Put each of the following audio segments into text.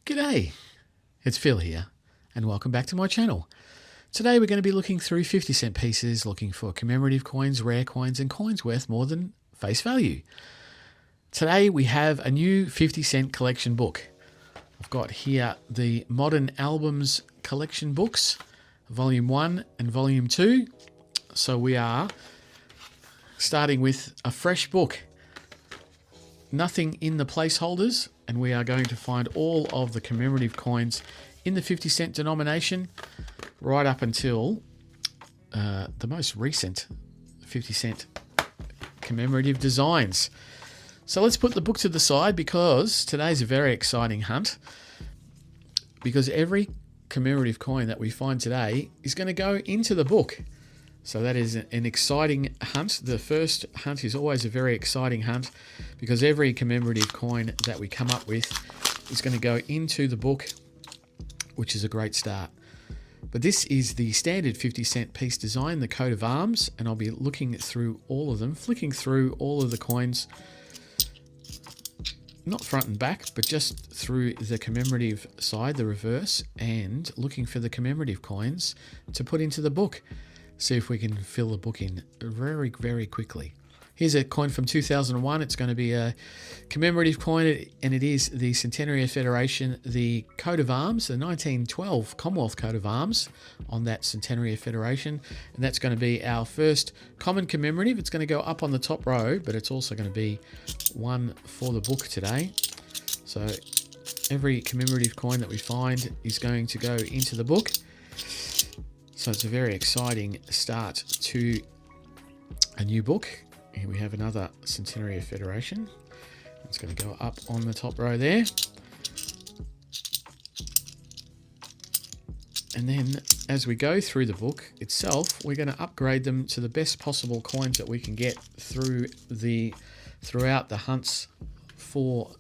G'day, it's Phil here, and welcome back to my channel. Today we're going to be looking through 50-cent pieces, looking for commemorative coins, rare coins, and coins worth more than face value. Today we have a new 50-cent collection book. I've got here the Modern Albums collection books, Volume 1 and Volume 2. So we are starting with a fresh book. Nothing in the placeholders, and we are going to find all of the commemorative coins in the 50-cent denomination right up until the most recent 50-cent commemorative designs. So let's put the book to the side because today's a very exciting hunt, because every commemorative coin that we find today is going to go into the book. So that is an exciting hunt. The first hunt is always a very exciting hunt because every commemorative coin that we come up with is going to go into the book, which is a great start. But this is the standard 50-cent piece design, the coat of arms, and I'll be looking through all of them, flicking through all of the coins, not front and back, but just through the commemorative side, the reverse, and looking for the commemorative coins to put into the book. See if we can fill the book in very, very quickly. Here's a coin from 2001. It's going to be a commemorative coin, and it is the Centenary of Federation, the coat of arms, the 1912 Commonwealth coat of arms on that Centenary of Federation. And that's going to be our first common commemorative. It's going to go up on the top row, but it's also going to be one for the book today. So every commemorative coin that we find is going to go into the book. So it's a very exciting start to a new book. Here we have another Centenary of Federation. It's going to go up on the top row there. And then as we go through the book itself, we're going to upgrade them to the best possible coins that we can get throughout the hunts for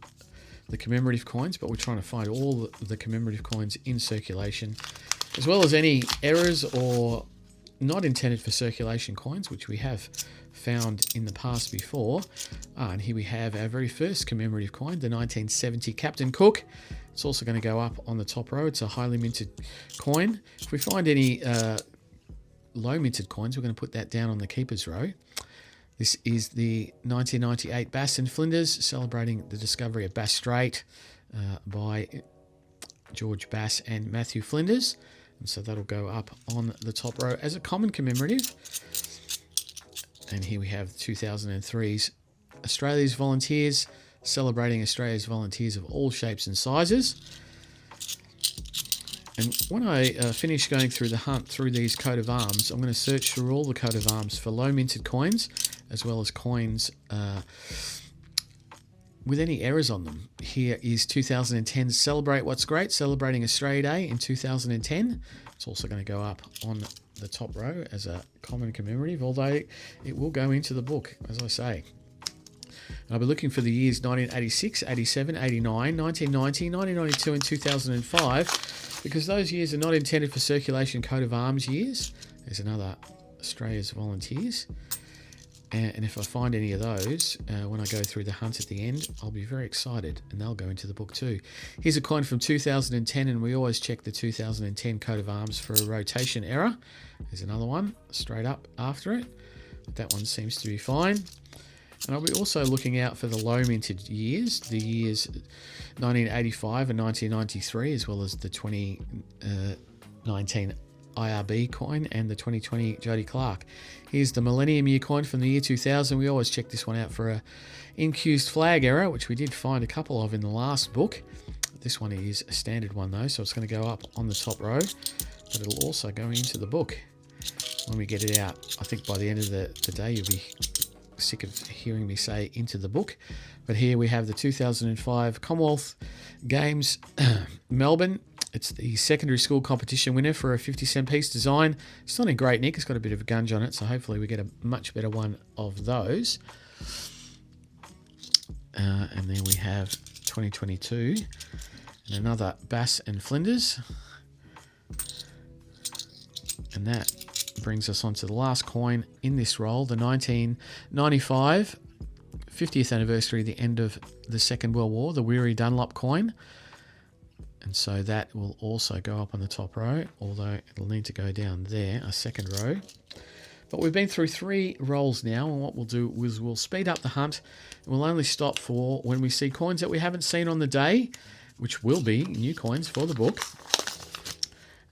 the commemorative coins, but we're trying to find all the commemorative coins in circulation, as well as any errors or not intended for circulation coins, which we have found in the past before. And here we have our very first commemorative coin, the 1970 Captain Cook. It's also going to go up on the top row. It's a highly minted coin. If we find any low minted coins, we're going to put that down on the keeper's row. This is the 1998 Bass in Flinders, celebrating the discovery of Bass Strait by George Bass and Matthew Flinders. And so that'll go up on the top row as a common commemorative. And here we have 2003's Australia's Volunteers, celebrating Australia's volunteers of all shapes and sizes. And when I finish going through the hunt through these coat of arms, I'm going to search through all the coat of arms for low minted coins, as well as coins with any errors on them. Here is 2010's Celebrate What's Great, celebrating Australia Day in 2010. It's also going to go up on the top row as a common commemorative, although it will go into the book, as I say. And I'll be looking for the years 1986, 87, 89, 1990, 1992 and 2005, because those years are not intended for circulation coat of arms years. There's another Australia's Volunteers. And if I find any of those, when I go through the hunt at the end, I'll be very excited, and they'll go into the book too. Here's a coin from 2010, and we always check the 2010 coat of arms for a rotation error. There's another one straight up after it. That one seems to be fine. And I'll be also looking out for the low minted years, the years 1985 and 1993, as well as the 2019 IRB coin and the 2020 Jody Clark. Here's the Millennium Year coin from the year 2000. We always check this one out for a incused flag error, which we did find a couple of in the last book. This one is a standard one though, so it's going to go up on the top row, but it'll also go into the book when we get it out. I think by the end of the day you'll be sick of hearing me say into the book. But here we have the 2005 Commonwealth Games Melbourne. It's the secondary school competition winner for a 50-cent piece design. It's not in great nick. It's got a bit of a gunge on it, so hopefully we get a much better one of those. And then we have 2022 and another Bass and Flinders. And that brings us on to the last coin in this roll, the 1995 50th anniversary, the end of the Second World War, the Weary Dunlop coin. And so that will also go up on the top row, although it'll need to go down there, a second row. But we've been through 3 rolls now, and what we'll do is we'll speed up the hunt, and we'll only stop for when we see coins that we haven't seen on the day, which will be new coins for the book.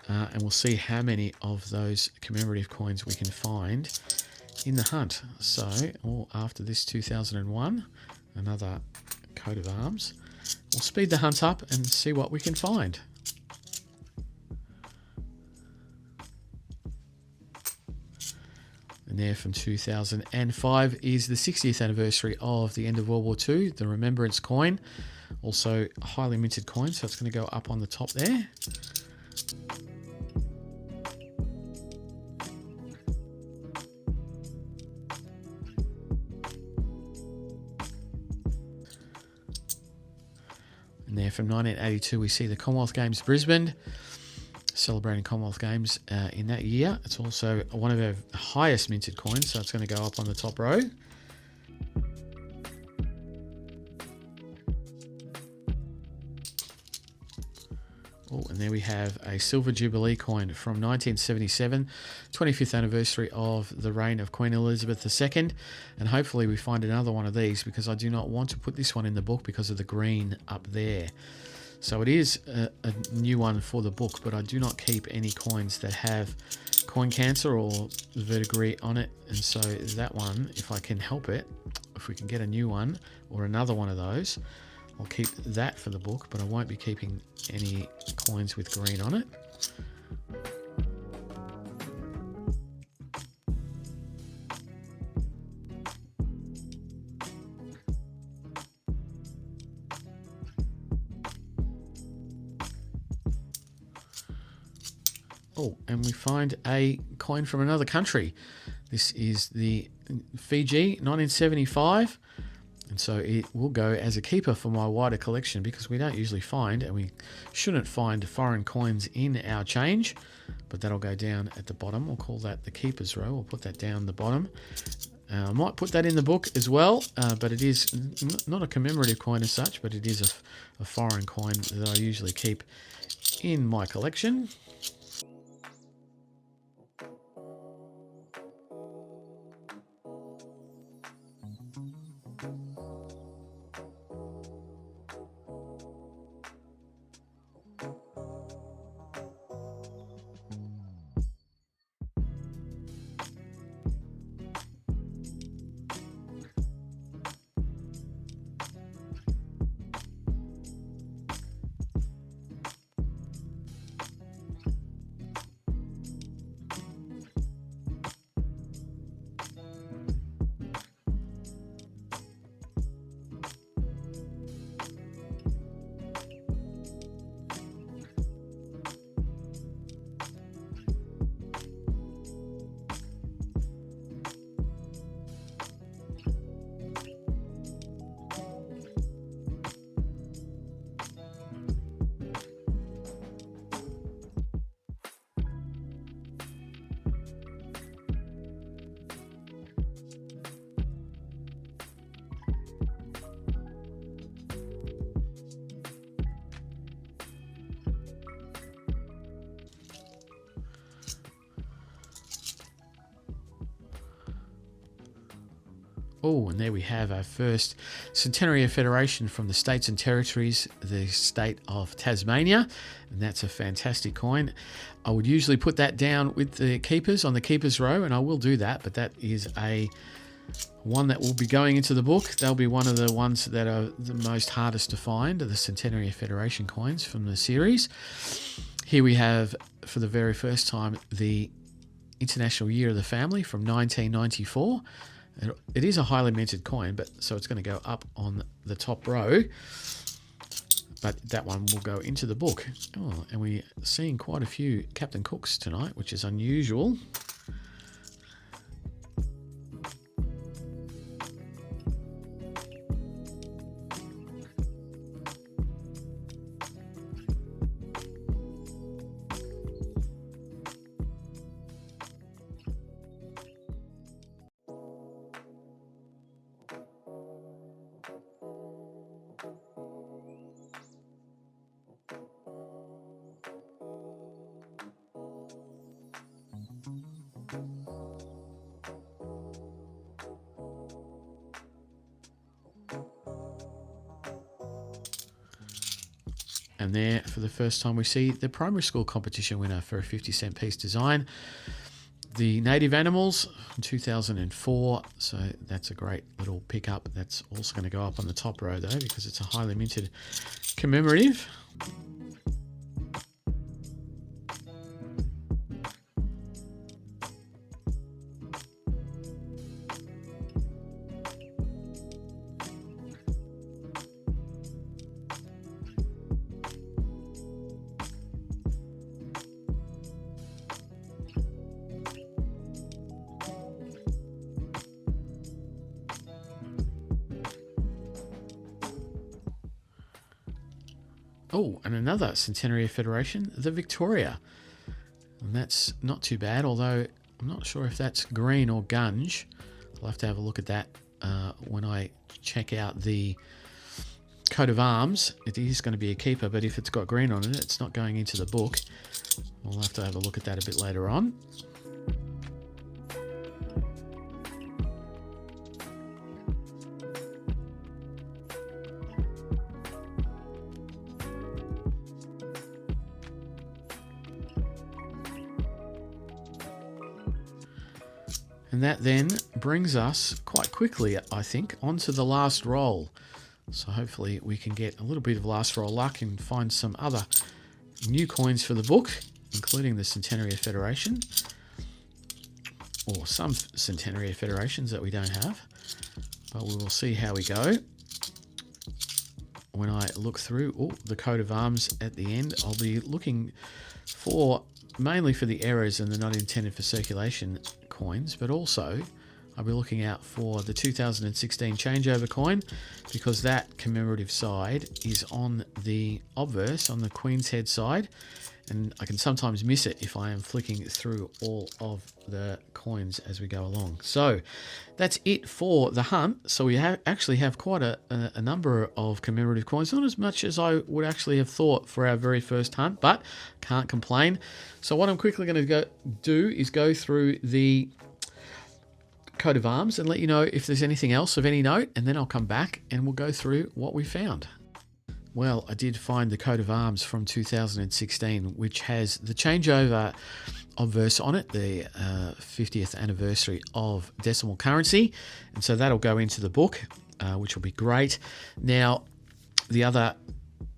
And we'll see how many of those commemorative coins we can find in the hunt. So, after this 2001, another coat of arms, we'll speed the hunt up and see what we can find. And there from 2005 is the 60th anniversary of the end of World War II, the Remembrance coin. Also a highly minted coin, so it's going to go up on the top there. And there from 1982 we see the Commonwealth Games Brisbane, celebrating Commonwealth Games in that year. It's also one of our highest minted coins, so it's going to go up on the top row. Oh, and there we have a Silver Jubilee coin from 1977, 25th anniversary of the reign of Queen Elizabeth II. And hopefully we find another one of these, because I do not want to put this one in the book because of the green up there. So it is a new one for the book, but I do not keep any coins that have coin cancer or verdigris on it. And so that one, if I can help it, if we can get a new one or another one of those, I'll keep that for the book, but I won't be keeping any coins with green on it. Oh, and we find a coin from another country. This is the Fiji, 1975. And so it will go as a keeper for my wider collection, because we don't usually find, and we shouldn't find, foreign coins in our change. But that'll go down at the bottom. We'll call that the keeper's row. We'll put that down the bottom. I might put that in the book as well, but it is not a commemorative coin as such, but it is a foreign coin that I usually keep in my collection. Oh, and there we have our first Centenary of Federation from the States and Territories, the state of Tasmania. And that's a fantastic coin. I would usually put that down with the keepers on the keepers row, and I will do that, but that is a one that will be going into the book. They'll be one of the ones that are the most hardest to find, the Centenary of Federation coins from the series. Here we have, for the very first time, the International Year of the Family from 1994. It is a highly minted coin, but so it's going to go up on the top row. But that one will go into the book. Oh, and we're seeing quite a few Captain Cooks tonight, which is unusual. And there, for the first time, we see the primary school competition winner for a 50-cent piece design. The native animals from 2004. So that's a great little pickup. That's also going to go up on the top row though, because it's a highly minted commemorative. Oh, and another Centenary of Federation, the Victoria. And that's not too bad, although I'm not sure if that's green or gunge. I'll have to have a look at that when I check out the coat of arms. It is going to be a keeper, but if it's got green on it, it's not going into the book. We'll have to have a look at that a bit later on. And that then brings us quite quickly, I think, onto the last roll. So hopefully we can get a little bit of last roll luck and find some other new coins for the book, including the Centenary of Federation, or some Centenary of Federations that we don't have. But we will see how we go. When I look through the coat of arms at the end, I'll be looking for mainly for the errors and the not intended for circulation coins, but also I'll be looking out for the 2016 changeover coin, because that commemorative side is on the obverse, on the Queen's Head side, and I can sometimes miss it if I am flicking through all of the coins as we go along. So that's it for the hunt. So we actually have quite a number of commemorative coins, not as much as I would actually have thought for our very first hunt, but can't complain. So what I'm quickly going to do is go through the coat of arms and let you know if there's anything else of any note, and then I'll come back and we'll go through what we found. Well, I did find the coat of arms from 2016, which has the changeover obverse on it, the 50th anniversary of decimal currency. And so that'll go into the book, which will be great. Now, the other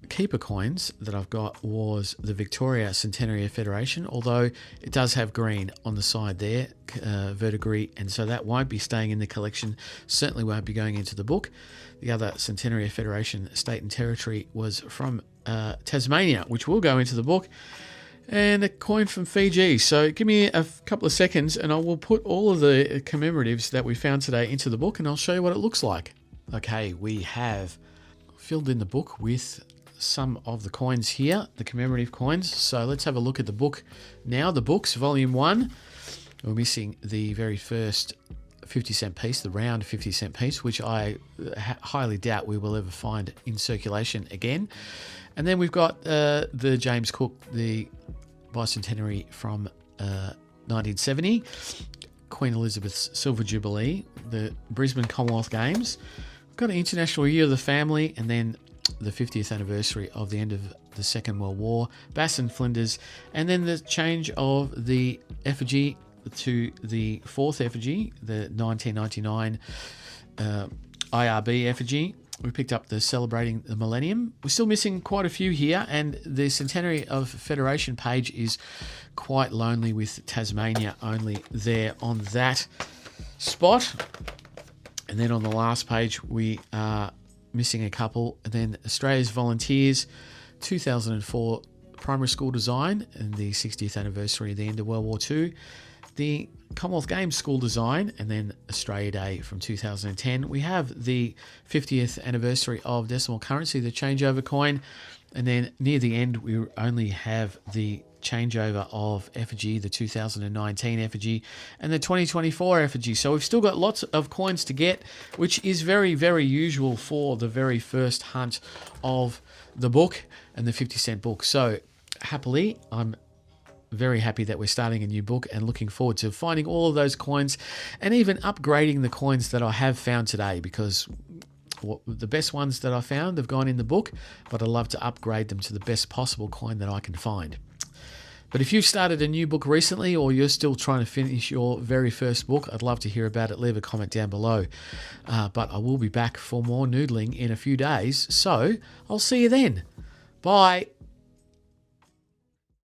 keeper coins that I've got was the Victoria Centenary of Federation, although it does have green on the side there, verdigris, and so that won't be staying in the collection, certainly won't be going into the book. The other Centenary of Federation state and territory was from Tasmania, which will go into the book, and a coin from Fiji. So give me a couple of seconds and I will put all of the commemoratives that we found today into the book and I'll show you what it looks like. Okay, we have filled in the book with some of the coins here, the commemorative coins. So let's have a look at the book now. The books, volume 1. We're missing the very first 50-cent piece, the round 50-cent piece, which I highly doubt we will ever find in circulation again. And then we've got the James Cook, the bicentenary from 1970, Queen Elizabeth's Silver Jubilee, the Brisbane Commonwealth Games. We've got an International Year of the Family, and then the 50th anniversary of the end of the Second World War, Bass and Flinders, and then the change of the effigy to the fourth effigy, the 1999 IRB effigy. We picked up the Celebrating the Millennium. We're still missing quite a few here, and the Centenary of Federation page is quite lonely with Tasmania only there on that spot. And then on the last page, we are missing a couple. And then Australia's Volunteers, 2004 primary school design, and the 60th anniversary of the end of World War II. The Commonwealth Games school design, and then Australia Day from 2010. We have the 50th anniversary of decimal currency, the changeover coin, and then near the end we only have the changeover of effigy, the 2019 effigy, and the 2024 effigy. So we've still got lots of coins to get, which is very, very usual for the very first hunt of the book and the 50-cent book. So happily, I'm very happy that we're starting a new book and looking forward to finding all of those coins and even upgrading the coins that I have found today, because The best ones that I found have gone in the book, but I'd love to upgrade them to the best possible coin that I can find. But if you've started a new book recently, or you're still trying to finish your very first book, I'd love to hear about it. Leave a comment down below. But I will be back for more noodling in a few days, so I'll see you then. Bye.